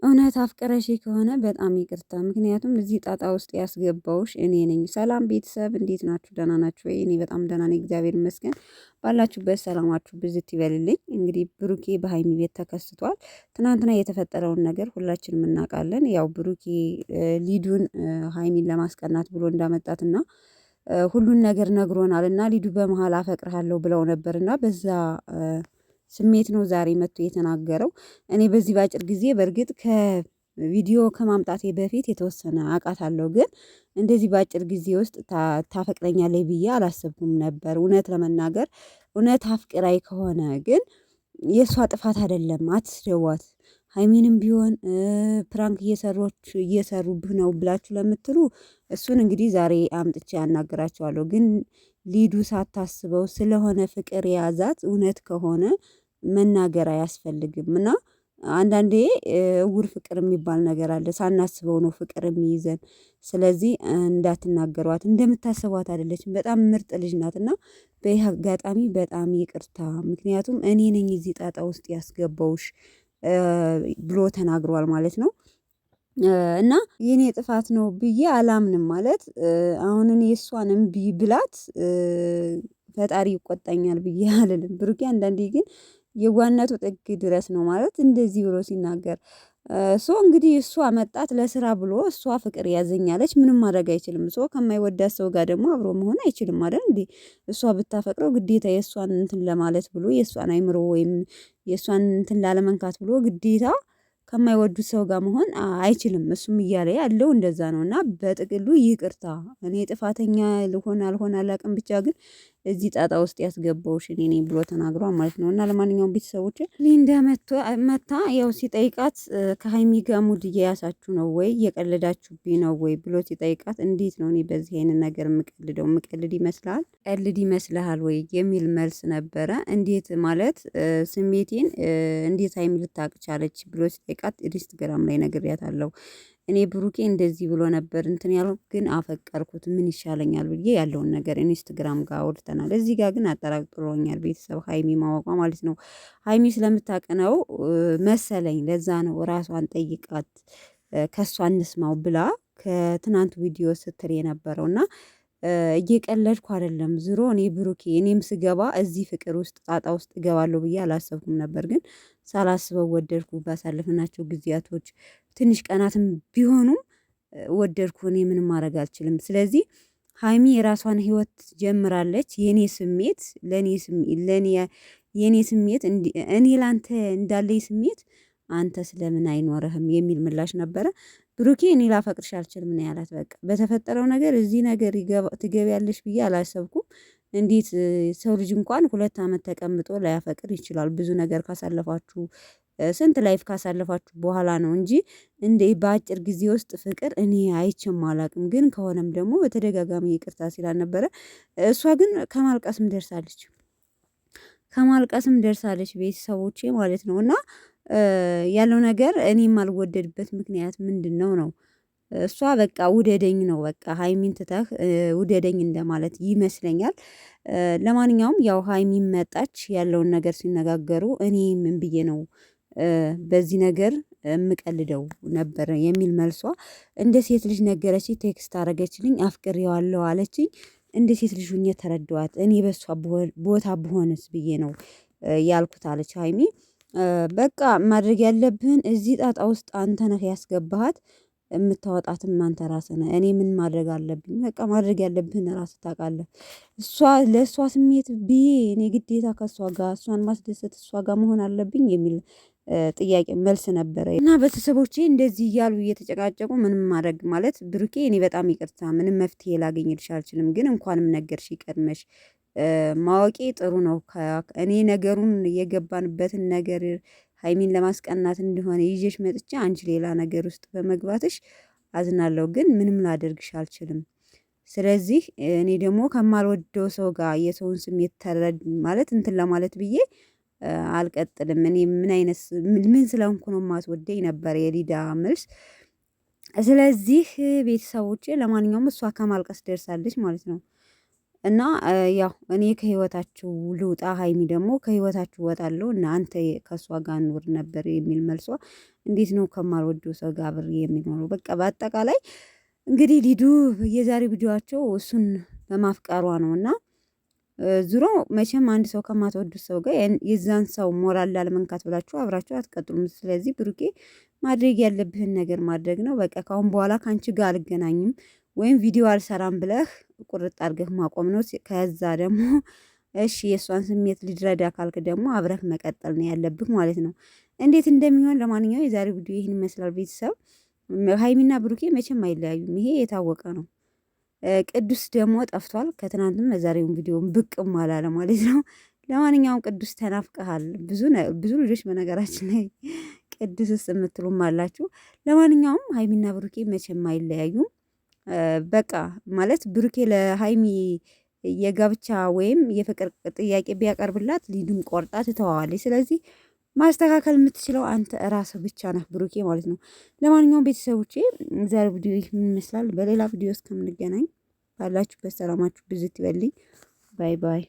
እውነት አፍቅረሽ ከሆነ በጣም ይቅርታ። ምክንያቱም እዚህ ጣጣ ውስጥ ያስገባውሽ እኔ ነኝ። ሰላም ቤተሰብ እንዴት ናችሁ? ደህና ናችሁ ወይ? እኔ በጣም ደህና ነኝ፣ እግዚአብሔር ይመስገን። ባላችሁበት ሰላማችሁ ብዝት ይበልልኝ። እንግዲህ ብሩኬ በሀይሚ ቤት ተከስቷል። ትናንትና የተፈጠረውን ነገር ሁላችንም እናውቃለን። ያው ብሩኬ ሊዱን ሀይሚን ለማስቀናት ብሎ እንዳመጣትና ሁሉን ነገር ነግሮናል እና ሊዱ በመሀል አፈቅርሃለሁ ብለው ነበርና በዛ ስሜት ነው ዛሬ መጥቶ የተናገረው። እኔ በዚህ ባጭር ጊዜ በእርግጥ ከቪዲዮ ከማምጣቴ በፊት የተወሰነ አውቃታለሁ፣ ግን እንደዚህ ባጭር ጊዜ ውስጥ ታፈቅረኛለች ብዬ አላሰብኩም ነበር። እውነት ለመናገር እውነት አፍቅራይ ከሆነ ግን የእሷ ጥፋት አይደለም፣ አትስደዋት። ሀይሚንም ቢሆን ፕራንክ እየሰሩብህ ነው ብላችሁ ለምትሉ እሱን እንግዲህ ዛሬ አምጥቼ ያናግራቸዋለሁ። ግን ሊዱ ሳታስበው ስለሆነ ፍቅር የያዛት እውነት ከሆነ መናገር አያስፈልግም። እና አንዳንዴ እውር ፍቅር የሚባል ነገር አለ። ሳናስበው ነው ፍቅር የሚይዘን። ስለዚህ እንዳትናገሯት፣ እንደምታስቧት አይደለችም። በጣም ምርጥ ልጅ ናት እና በይህ አጋጣሚ በጣም ይቅርታ፣ ምክንያቱም እኔ ነኝ እዚህ ጣጣ ውስጥ ያስገባውሽ ብሎ ተናግሯል ማለት ነው። እና የኔ ጥፋት ነው ብዬ አላምንም። ማለት አሁን እኔ የእሷን እምቢ ብላት ፈጣሪ ይቆጣኛል ብዬ አልልም። ብሩኬ አንዳንዴ ግን የዋነቱ ጥግ ድረስ ነው ማለት እንደዚህ ብሎ ሲናገር ሶ እንግዲህ እሷ መጣት ለስራ ብሎ እሷ ፍቅር ያዘኛለች፣ ምንም ማድረግ አይችልም። ሶ ከማይወዳት ሰው ጋር ደግሞ አብሮ መሆን አይችልም አይደል እንዴ? እሷ ብታፈቅረው ግዴታ የእሷን እንትን ለማለት ብሎ የእሷን አይምሮ ወይም የእሷን እንትን ላለመንካት ብሎ ግዴታ ከማይወዱት ሰው ጋር መሆን አይችልም። እሱም እያለ ያለው እንደዛ ነው። እና በጥቅሉ ይቅርታ፣ እኔ ጥፋተኛ ልሆን አልሆን አላውቅም፣ ብቻ ግን እዚህ ጣጣ ውስጥ ያስገባውሽ እኔ ነኝ ብሎ ተናግሯል ማለት ነው። እና ለማንኛውም ቤተሰቦች ሊንዳ መታ ያው ሲጠይቃት ከሀይሚ ጋር ሙድ እየያሳችሁ ነው ወይ እየቀለዳችሁብኝ ነው ወይ ብሎ ሲጠይቃት እንዴት ነው እኔ በዚህ አይነት ነገር የምቀልደው? የምቀልድ ይመስልሃል? ቀልድ ይመስልሃል ወይ የሚል መልስ ነበረ። እንዴት ማለት ስሜቴን እንዴት ሀይሚ ልታቅ ቻለች ብሎ ሲጠይቃት ኢንስታግራም ላይ ነግሬያታለሁ። እኔ ብሩኬ እንደዚህ ብሎ ነበር እንትን ያለው ግን አፈቀርኩት ምን ይሻለኛል ብዬ ያለውን ነገር ኢንስታግራም ጋር አውርተናል። እዚህ ጋር ግን አጠራጥሮኛል ቤተሰብ ሀይሚ ማወቋ ማለት ነው። ሀይሚ ስለምታቅነው መሰለኝ፣ ለዛ ነው ራሷን ጠይቃት ከሷ እንስማው ብላ ከትናንት ቪዲዮ ስትል የነበረው እና እየቀለድኩ አይደለም። ዝሮ እኔ ብሩኬ እኔም ስገባ እዚህ ፍቅር ውስጥ ጣጣ ውስጥ እገባለሁ ብዬ አላሰብኩም ነበር፣ ግን ሳላስበው ወደድኩ። ባሳለፍናቸው ጊዜያቶች ትንሽ ቀናትም ቢሆኑም ወደድኩ። እኔ ምንም ማድረግ አልችልም። ስለዚህ ሀይሚ የራሷን ህይወት ጀምራለች። የኔ ስሜት እኔ ላንተ እንዳለኝ ስሜት አንተ ስለምን አይኖርህም የሚል ምላሽ ነበረ። ብሩኬ እኔ ላፈቅርሽ አልችልም ነው ያላት። በቃ በተፈጠረው ነገር እዚህ ነገር ትገቢያለሽ ብዬ አላሰብኩም። እንዴት ሰው ልጅ እንኳን 2 ዓመት ተቀምጦ ላያፈቅር ይችላል? ብዙ ነገር ካሳለፋችሁ ስንት ላይፍ ካሳለፋችሁ በኋላ ነው እንጂ እንደ በአጭር ጊዜ ውስጥ ፍቅር እኔ አይቼም አላቅም። ግን ከሆነም ደግሞ በተደጋጋሚ ይቅርታ ሲላል ነበረ። እሷ ግን ከማልቀስም ደርሳለች ቤተሰቦቼ ማለት ነው። እና ያለው ነገር እኔ የማልወደድበት ምክንያት ምንድነው ነው? እሷ በቃ ውደደኝ ነው፣ በቃ ሀይሚን ትተህ ውደደኝ እንደማለት ይመስለኛል። ለማንኛውም ያው ሀይሚን መጣች፣ ያለውን ነገር ሲነጋገሩ እኔ ምን ብዬ ነው በዚህ ነገር የምቀልደው ነበር የሚል መልሷ። እንደ ሴት ልጅ ነገረች፣ ቴክስት አረገችልኝ፣ አፍቅሬዋለሁ አለችኝ። እንደ ሴት ልጅ ሁኜ ተረዳኋት። እኔ በሷ ቦታ ብሆንስ ብዬ ነው ያልኩት አለች ሀይሚ። በቃ ማድረግ ያለብህን እዚህ ጣጣ ውስጥ አንተ ነህ ያስገባሃት፣ የምታወጣትም አንተ ራስህ ነህ። እኔ ምን ማድረግ አለብኝ? በቃ ማድረግ ያለብህን ራስህ ታውቃለህ። ለእሷ ስሜት ብዬ እኔ ግዴታ ከእሷ ጋር እሷን ማስደሰት እሷ ጋር መሆን አለብኝ የሚል ጥያቄ መልስ ነበረ። እና ቤተሰቦቼ እንደዚህ እያሉ እየተጨቃጨቁ ምንም ማድረግ ማለት ብሩኬ እኔ በጣም ይቅርታ፣ ምንም መፍትሄ ላገኝልሽ አልችልም፣ ግን እንኳንም ነገርሽ ይቀድመሽ ማወቄ ጥሩ ነው። እኔ ነገሩን የገባንበትን ነገር ሀይሚን ለማስቀናት እንደሆነ ይዤሽ መጥቼ አንቺ ሌላ ነገር ውስጥ በመግባትሽ አዝናለሁ፣ ግን ምንም ላደርግሽ አልችልም። ስለዚህ እኔ ደግሞ ከማልወደው ሰው ጋር የሰውን ስሜት ተረድ ማለት እንትን ለማለት ብዬ አልቀጥልም። እኔ ምን ስለሆንኩ ነው የማትወደኝ ነበር የሊዳ መልስ። ስለዚህ ቤተሰቦቼ ለማንኛውም እሷ ከማልቀስ ደርሳለች ማለት ነው። እና ያው እኔ ከህይወታችሁ ልውጣ፣ ሀይሚ ደግሞ ከህይወታችሁ እወጣለሁ እና አንተ ከእሷ ጋር ኑር ነበር የሚል መልሷ። እንዴት ነው ከማልወደው ሰው ጋር አብሬ የሚኖረው? በቃ በአጠቃላይ እንግዲህ ሊዱ የዛሬ ቪዲዮዋቸው እሱን በማፍቀሯ ነው እና ዙሮ መቼም አንድ ሰው ከማትወዱት ሰው ጋር የዛን ሰው ሞራል ላለመንካት ብላችሁ አብራችሁ አትቀጥሉም። ስለዚህ ብሩኬ ማድረግ ያለብህን ነገር ማድረግ ነው። በቃ ካሁን በኋላ ከአንቺ ጋር አልገናኝም ወይም ቪዲዮ አልሰራም ብለህ ቁርጥ አድርገህ ማቆም ነው። ከዛ ደግሞ እሺ የእሷን ስሜት ልድረዳ ካልክ ደግሞ አብረህ መቀጠል ነው ያለብህ ማለት ነው። እንዴት እንደሚሆን ለማንኛውም የዛሬው ቪዲዮ ይህን ይመስላል። ቤተሰብ ሀይሚና ብሩኬ መቼም አይለያዩም፣ ይሄ የታወቀ ነው። ቅዱስ ደግሞ ጠፍቷል። ከትናንትም የዛሬውን ቪዲዮን ብቅም አላለ ማለት ነው። ለማንኛውም ቅዱስ ተናፍቀሃል። ብዙ ልጆች በነገራችን ላይ ቅዱስስ የምትሉም አላችሁ። ለማንኛውም ሀይሚና ብሩኬ መቼም አይለያዩም። በቃ ማለት ብሩኬ ለሀይሚ የጋብቻ ወይም የፍቅር ጥያቄ ቢያቀርብላት ሊዱን ቆርጣ ትተዋዋለች። ስለዚህ ማስተካከል የምትችለው አንተ ራስህ ብቻ ነህ ብሩኬ ማለት ነው። ለማንኛውም ቤተሰቦቼ ዛሬ ቪዲዮ ምን ይመስላል? በሌላ ቪዲዮ እስከምንገናኝ ባላችሁበት ሰላማችሁ ብዝት ይበልኝ። ባይ ባይ።